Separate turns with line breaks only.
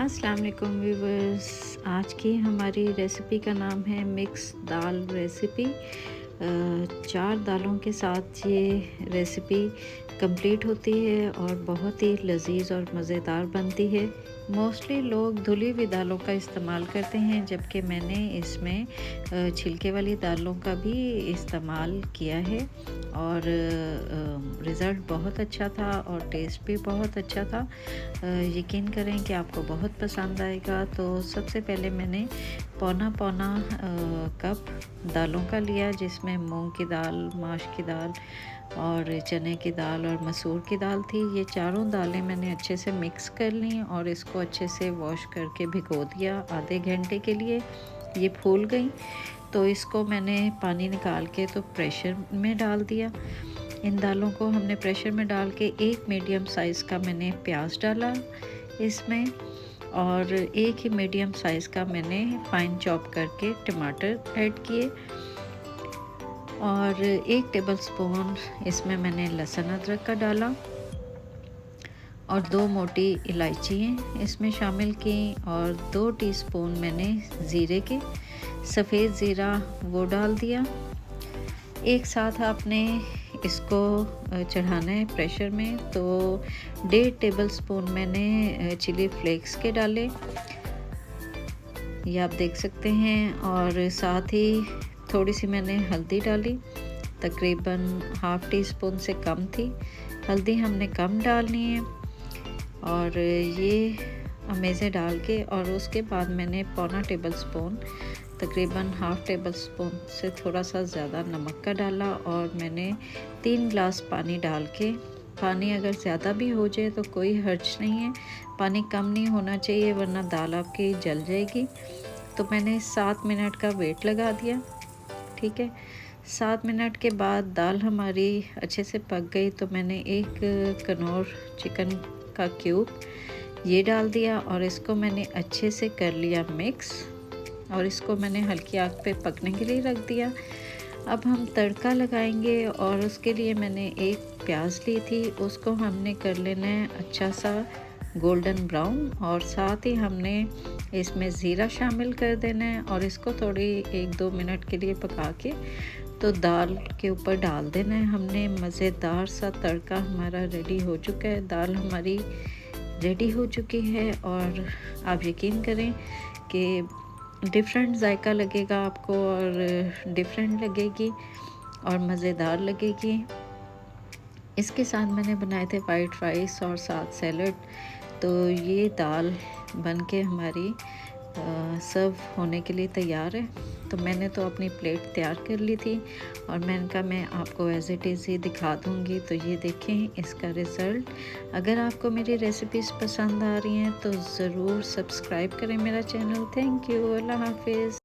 अस्सलाम वालेकुम व्यूवर्स। आज की हमारी रेसिपी का नाम है मिक्स दाल रेसिपी। 4 दालों के साथ ये रेसिपी कंप्लीट होती है और बहुत ही लजीज और मज़ेदार बनती है। मोस्टली लोग धुली हुई दालों का इस्तेमाल करते हैं, जबकि मैंने इसमें छिलके वाली दालों का भी इस्तेमाल किया है और रिज़ल्ट बहुत अच्छा था और टेस्ट भी बहुत अच्छा था। यकीन करें कि आपको बहुत पसंद आएगा। तो सबसे पहले मैंने पौना पौना कप दालों का लिया, जिसमें मूंग की दाल, माश की दाल और चने की दाल और मसूर की दाल थी। ये चारों दालें मैंने अच्छे से मिक्स कर ली और इसको अच्छे से वॉश करके भिगो दिया आधे घंटे के लिए। ये फूल गई तो इसको मैंने पानी निकाल के तो प्रेशर में डाल दिया। इन दालों को हमने प्रेशर में डाल के एक मीडियम साइज़ का मैंने प्याज डाला इसमें, और एक ही मीडियम साइज़ का मैंने फाइन चॉप करके टमाटर ऐड किए, और 1 टेबलस्पून इसमें मैंने लहसुन अदरक का डाला और 2 मोटी इलायचियाँ इसमें शामिल की, और 2 टीस्पून मैंने ज़ीरे के, सफ़ेद ज़ीरा वो डाल दिया। एक साथ आपने इसको चढ़ाना है प्रेशर में। तो 1.5 टेबलस्पून मैंने चिली फ्लेक्स के डाले, ये आप देख सकते हैं, और साथ ही थोड़ी सी मैंने हल्दी डाली, तकरीबन ½ टीस्पून से कम थी। हल्दी हमने कम डालनी है, और ये अमेज़े डाल के, और उसके बाद मैंने पौना टेबलस्पून, तकरीबन ½ टेबलस्पून से थोड़ा सा ज़्यादा नमक का डाला, और मैंने 3 गिलास पानी डाल के, पानी अगर ज़्यादा भी हो जाए तो कोई हर्ज नहीं है, पानी कम नहीं होना चाहिए वरना दाल आपकी जल जाएगी। तो मैंने 7 मिनट का वेट लगा दिया। ठीक है, 7 मिनट के बाद दाल हमारी अच्छे से पक गई, तो मैंने एक कनौर चिकन का क्यूब ये डाल दिया और इसको मैंने अच्छे से कर लिया मिक्स, और इसको मैंने हल्की आग पे पकने के लिए रख दिया। अब हम तड़का लगाएंगे, और उसके लिए मैंने एक प्याज ली थी, उसको हमने कर लेना है अच्छा सा गोल्डन ब्राउन, और साथ ही हमने इसमें ज़ीरा शामिल कर देना है, और इसको थोड़ी 1-2 मिनट के लिए पका के तो दाल के ऊपर डाल देना है। हमने मज़ेदार सा तड़का हमारा रेडी हो चुका है, दाल हमारी रेडी हो चुकी है, और आप यकीन करें कि डिफरेंट जायका लगेगा आपको, और डिफरेंट लगेगी और मज़ेदार लगेगी। इसके साथ मैंने बनाए थे वाइट राइस और साथ सैलड। तो ये दाल बन के हमारी सर्व होने के लिए तैयार है। तो मैंने तो अपनी प्लेट तैयार कर ली थी, और मैंने कहा मैं आपको एज इट इज़ ही दिखा दूँगी। तो ये देखें इसका रिज़ल्ट। अगर आपको मेरी रेसिपीज़ पसंद आ रही हैं तो ज़रूर सब्सक्राइब करें मेरा चैनल। थैंक यू, अल्लाह हाफिज़।